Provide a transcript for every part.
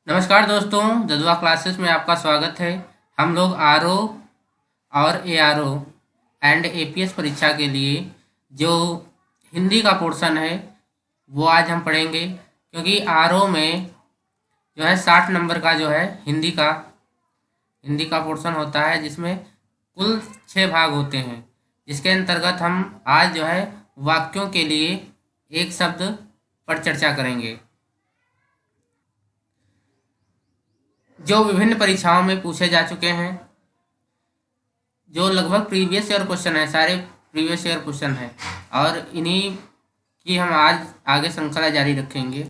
नमस्कार दोस्तों, जदवा क्लासेस में आपका स्वागत है। हम लोग आरओ और एआरओ एंड एपीएस परीक्षा के लिए जो हिंदी का पोर्शन है वो आज हम पढ़ेंगे, क्योंकि आरओ में जो है 60 नंबर का जो है हिंदी का पोर्शन होता है, जिसमें कुल 6 भाग होते हैं। जिसके अंतर्गत हम आज जो है वाक्यों के लिए एक शब्द पर चर्चा करेंगे, जो विभिन्न परीक्षाओं में पूछे जा चुके हैं, जो लगभग प्रीवियस ईयर क्वेश्चन है, सारे प्रीवियस ईयर क्वेश्चन हैं, और इन्हीं की हम आज आगे श्रृंखला जारी रखेंगे।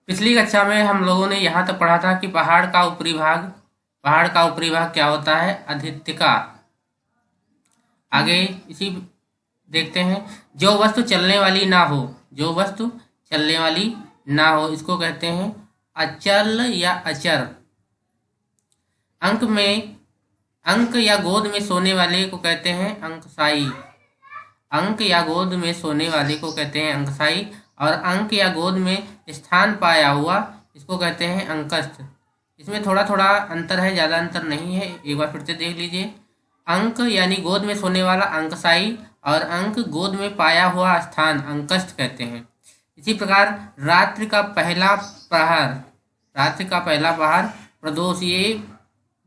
पिछली कक्षा में हम लोगों ने यहाँ तक पढ़ा था कि पहाड़ का ऊपरी भाग क्या होता है? अधित्यका। आगे इसी देखते हैं। जो वस्तु चलने वाली ना हो इसको कहते हैं अचल या अचर। अंक या गोद में सोने वाले को कहते हैं अंकशाई। अंक या गोद में सोने वाले को कहते हैं अंकशाई, और अंक या गोद में स्थान पाया हुआ इसको कहते हैं अंकस्थ। इसमें थोड़ा थोड़ा अंतर है, ज़्यादा अंतर नहीं है। एक बार फिर से देख लीजिए। अंक यानी गोद में सोने वाला अंकशाई, और अंक गोद में पाया हुआ स्थान अंकस्थ कहते हैं। इसी प्रकार रात्रि का पहला पहर प्रदोष। ये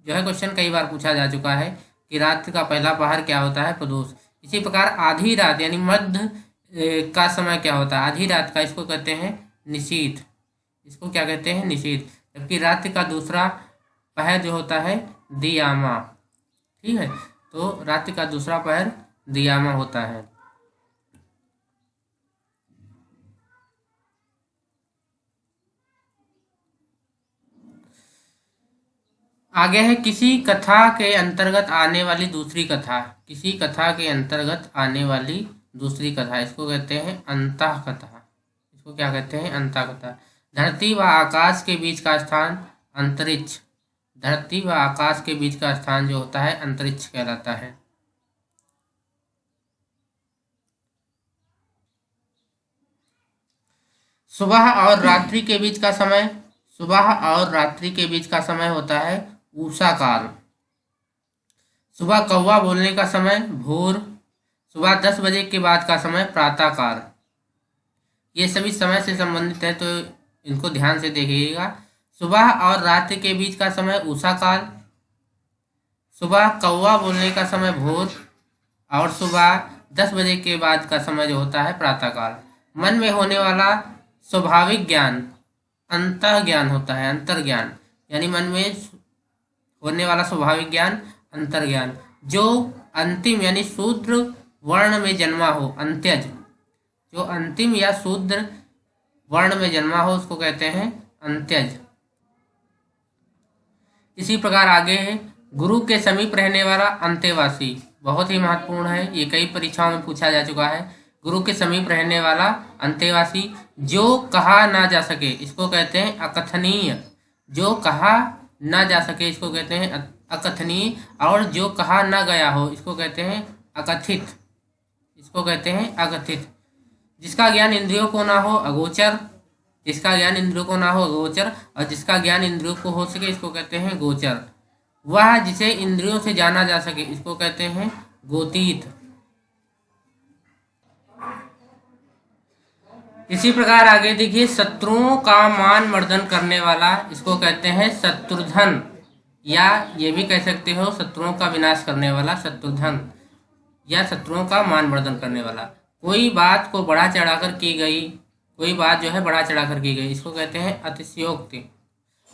जो है क्वेश्चन कई बार पूछा जा चुका है कि रात्रि का पहला पहर क्या होता है? प्रदोष। इसी प्रकार आधी रात यानी मध्य का समय क्या होता है? आधी रात का इसको कहते हैं निशीथ। इसको क्या कहते हैं? निशीथ। जबकि रात्रि का दूसरा पहर जो होता है दियामा। ठीक है, तो रात्रि का दूसरा पहर दियामा होता है। आगे है किसी कथा के अंतर्गत आने वाली दूसरी कथा। किसी कथा के अंतर्गत आने वाली दूसरी कथा इसको कहते हैं अंतः कथा। इसको क्या कहते हैं? अंतः कथा। धरती व आकाश के बीच का स्थान अंतरिक्ष। धरती व आकाश के बीच का स्थान जो होता है अंतरिक्ष कहलाता है। सुबह और रात्रि के बीच का समय होता है उषा काल। सुबह कौवा बोलने का समय भोर। सुबह 10 बजे के बाद का समय प्रातः काल। ये सभी समय से संबंधित है, तो इनको ध्यान से देखिएगा। सुबह और रात्रि के बीच का समय उषा काल। सुबह कौवा बोलने का समय भोर, और सुबह 10 बजे के बाद का समय जो होता है प्रातः काल। मन में होने वाला स्वाभाविक ज्ञान अंतः ज्ञान होता है। अंतर्ज्ञान यानी मन में होने वाला स्वाभाविक ज्ञान अंतर्ज्ञान। जो अंतिम यानी शूद्र वर्ण में जन्मा हो अंत्यज। जो अंतिम या शूद्र वर्ण में जन्मा हो उसको कहते हैं अंत्यज। इसी प्रकार आगे है गुरु के समीप रहने वाला अंतेवासी। बहुत ही महत्वपूर्ण है, ये कई परीक्षाओं में पूछा जा चुका है। गुरु के समीप रहने वाला अंतेवासी। जो कहा ना जा सके इसको कहते हैं अकथनीय। जो कहा ना जा सके इसको कहते हैं अकथनीय, और जो कहा ना गया हो इसको कहते हैं अकथित। इसको कहते हैं अकथित। जिसका ज्ञान इंद्रियों को ना हो अगोचर। जिसका ज्ञान इंद्रियों को ना हो अगोचर, और जिसका ज्ञान इंद्रियों को हो सके इसको कहते हैं गोचर। वह जिसे इंद्रियों से जाना जा सके इसको कहते हैं गोतीत। इसी प्रकार आगे देखिए, शत्रुओं का मान मर्दन करने वाला इसको कहते हैं शत्रुधन, या ये भी कह सकते हो शत्रुओं का विनाश करने वाला शत्रुधन, या शत्रुओं का मान मर्दन करने वाला। कोई बात जो है बढ़ा चढ़ाकर की गई इसको कहते हैं अतिशयोक्ति।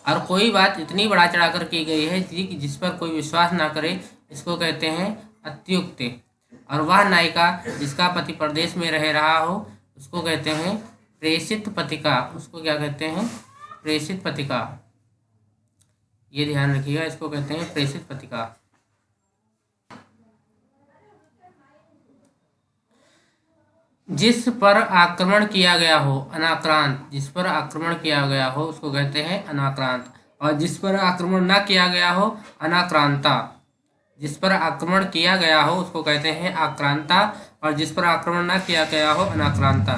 और कोई बात इतनी बढ़ा चढ़ाकर की गई है जिस पर कोई विश्वास ना करे इसको कहते हैं अत्युक्ति। और वह नायिका जिसका पति प्रदेश में रह रहा हो उसको कहते हैं प्रेषित पथिका। उसको क्या कहते हैं? प्रेषित पथिका। ये ध्यान रखिएगा, इसको कहते हैं प्रेषित पथिका। जिस पर आक्रमण किया गया हो अनाक्रांत। जिस पर आक्रमण किया गया हो उसको कहते हैं अनाक्रांत, और जिस पर आक्रमण ना किया गया हो अनाक्रांता। जिस पर आक्रमण किया गया हो उसको कहते हैं आक्रांता, और जिस पर आक्रमण ना किया गया हो अनाक्रांता।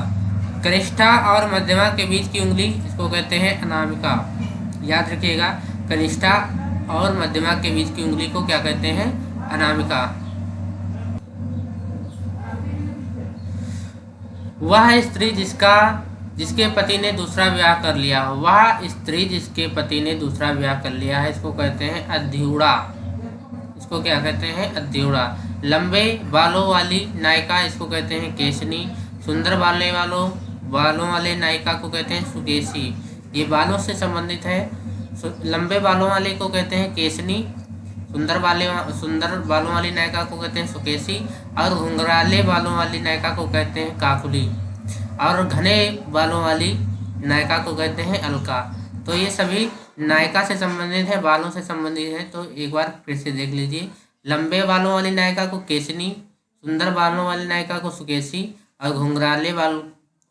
कनिष्ठा और मध्यमा के बीच की उंगली इसको कहते हैं अनामिका। याद रखिएगा, कनिष्ठा और मध्यमा के बीच की उंगली को क्या कहते हैं? अनामिका। वह स्त्री जिसके पति ने दूसरा विवाह कर लिया हो, वह स्त्री जिसके पति ने दूसरा विवाह कर लिया है, इसको कहते हैं अध्युड़ा। इसको क्या कहते हैं? अध्युड़ा। लंबे बालों वाली नायिका इसको कहते हैं केशनी। सुंदर बालों वाले नायिका को कहते हैं सुकेशी। ये बालों से संबंधित है। लंबे बालों वाले को कहते हैं केशनी, सुंदर बालों वाली नायिका को कहते हैं सुकेशी, और घुंघराले बालों वाली नायिका को कहते हैं काकुली, और घने बालों वाली नायिका को कहते हैं अलका। तो ये सभी नायिका से संबंधित है, बालों से संबंधित है। तो एक बार फिर से देख लीजिए, लंबे बालों वाली नायिका को केशनी, सुंदर बालों वाली नायिका को सुकेशी, और घुंघराले बाल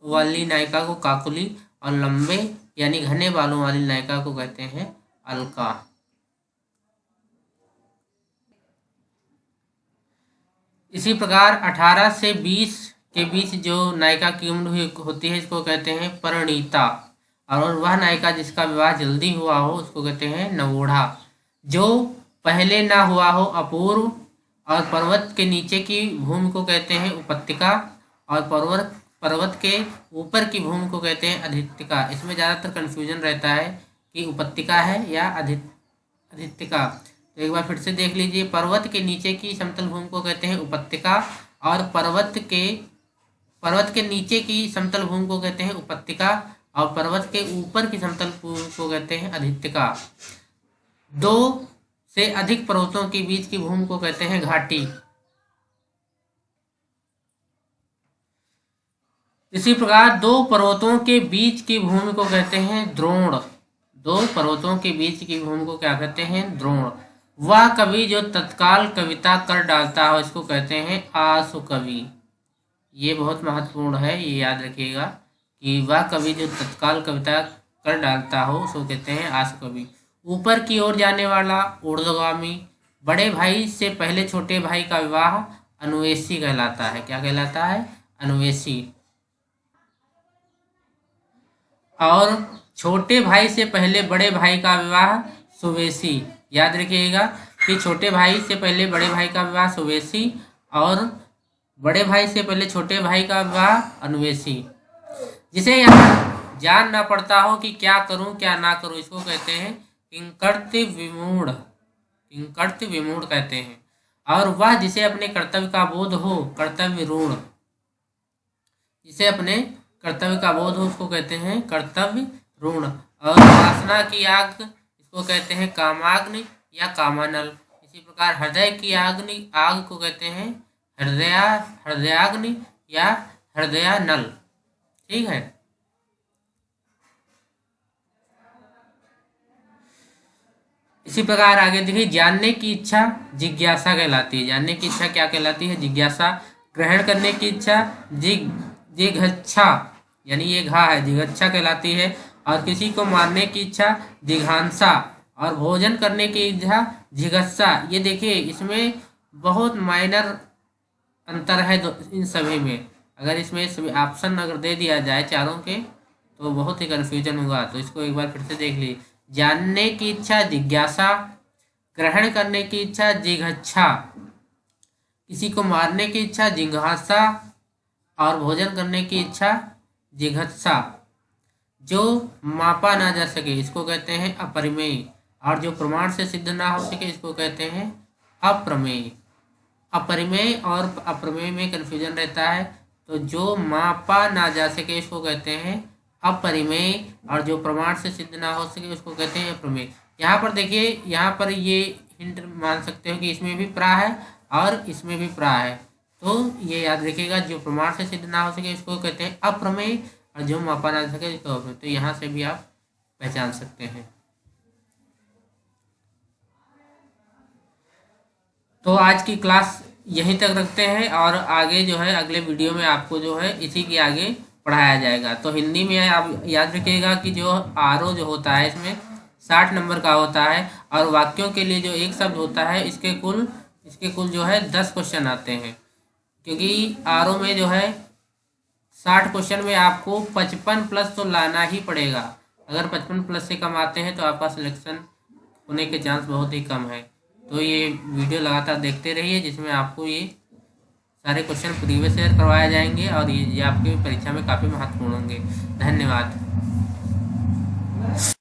वाली नायिका को काकुली, और लंबे यानी घने बालों वाली नायिका को कहते हैं अलका। इसी प्रकार 18 से 20 के बीच जो नायिका की उम्र होती है, इसको कहते हैं परिणीता। और वह नायिका जिसका विवाह जल्दी हुआ हो, उसको कहते हैं नवोढ़ा। जो पहले ना हुआ हो अपूर्व, और पर्वत के नीचे की भूमि को कहते हैं उपत्यका, और पर्वत के ऊपर की भूमि को कहते हैं अधित्यका। इसमें ज़्यादातर कन्फ्यूजन रहता है कि उपत्यका है या अधित्यका। तो एक बार फिर से देख लीजिए, पर्वत के नीचे की समतल भूमि को कहते हैं उपत्यका, और पर्वत के नीचे की समतल भूमि को कहते हैं उपत्यका, और पर्वत के ऊपर की समतल भूमि को कहते हैं अधित्यका। 2 से अधिक पर्वतों के बीच की भूमि को कहते हैं घाटी। इसी प्रकार 2 पर्वतों के बीच की भूमि को कहते हैं द्रोण। 2 पर्वतों के बीच की भूमि को क्या कहते हैं? द्रोण। वह कवि जो तत्काल कविता कर डालता हो, इसको कहते हैं आशु कवि। ये बहुत महत्वपूर्ण है, ये याद रखिएगा कि वह कवि जो तत्काल कविता कर डालता हो, उसको कहते हैं आशु कवि। ऊपर की ओर जाने वाला ऊर्ध्वगामी। बड़े भाई से पहले छोटे भाई का विवाह अनुवेशी कहलाता है। क्या कहलाता है? अनुवेशी। और छोटे भाई से पहले बड़े भाई का विवाह सुवेशी। याद रखिएगा कि छोटे भाई से पहले बड़े भाई का विवाह सुवेशी, और बड़े भाई से पहले छोटे भाई का विवाह अनुवेशी। जिसे यहाँ जानना पड़ता हो कि क्या करूं क्या ना करूं, इसको कहते हैं किंकर्तव्य विमूढ़ कहते हैं। और वह जिसे अपने कर्तव्य का बोध हो, कर्तव्य रूढ़। जिसे अपने कर्तव्य का बोध हो, उसको कहते हैं कर्तव्य रूढ़। और वासना की आग इसको कहते हैं कामाग्नि या कामानल। इसी प्रकार हृदय की आग को कहते हैं हृदयाग्नि या हृदयानल। ठीक है। इसी प्रकार आगे देखिए, जानने की इच्छा जिज्ञासा कहलाती है। जानने की इच्छा क्या कहलाती है? जिज्ञासा। ग्रहण करने की इच्छा जिघच्छा, यानी ये घा है, जिघच्छा कहलाती है। और किसी को मारने की इच्छा जिघांसा, और भोजन करने की इच्छा जिघत्सा। ये देखिए, इसमें बहुत माइनर अंतर है इन सभी में। अगर इसमें सभी ऑप्शन अगर दे दिया जाए चारों के, तो बहुत ही कन्फ्यूजन होगा। तो इसको एक बार फिर से देख लीजिए। जानने की इच्छा जिज्ञासा, ग्रहण करने की इच्छा जिघच्छा, किसी को मारने की इच्छा जिघांसा, और भोजन करने की इच्छा जिघत्सा। जो मापा ना जा सके, इसको कहते हैं अपरिमेय। और जो प्रमाण से सिद्ध ना हो सके, इसको कहते हैं अप्रमेय। अपरिमेय और अप्रमेय में कन्फ्यूजन रहता है। तो जो मापा ना जा सके, इसको कहते हैं अपरिमेय, और जो प्रमाण से सिद्ध ना हो सके, उसको कहते हैं अप्रमेय। यहाँ पर देखिए, यहाँ पर ये हिंट मान सकते हो कि इसमें भी प्रा है और इसमें भी प्रा है। तो ये याद रखिएगा, जो प्रमाण से सिद्ध ना हो सके, इसको कहते हैं अप्रमेय, और जो मापा ना सके, इसको अप्रमेय। तो यहाँ से भी आप पहचान सकते हैं। तो आज की क्लास यहीं तक रखते हैं, और आगे जो है अगले वीडियो में आपको जो है इसी के आगे पढ़ाया जाएगा। तो हिंदी में आप याद रखिएगा कि जो आरओ जो होता है, इसमें 60 नंबर का होता है, और वाक्यों के लिए जो एक शब्द होता है, इसके कुल जो है 10 क्वेश्चन आते हैं। क्योंकि आरओ में जो है 60 क्वेश्चन में आपको 55 प्लस तो लाना ही पड़ेगा। अगर 55 प्लस से कम आते हैं तो आपका सिलेक्शन होने के चांस बहुत ही कम है। तो ये वीडियो लगातार देखते रहिए, जिसमें आपको ये सारे क्वेश्चन प्रीवियस ईयर करवाए जाएंगे और ये आपकी परीक्षा में काफ़ी महत्वपूर्ण होंगे। धन्यवाद।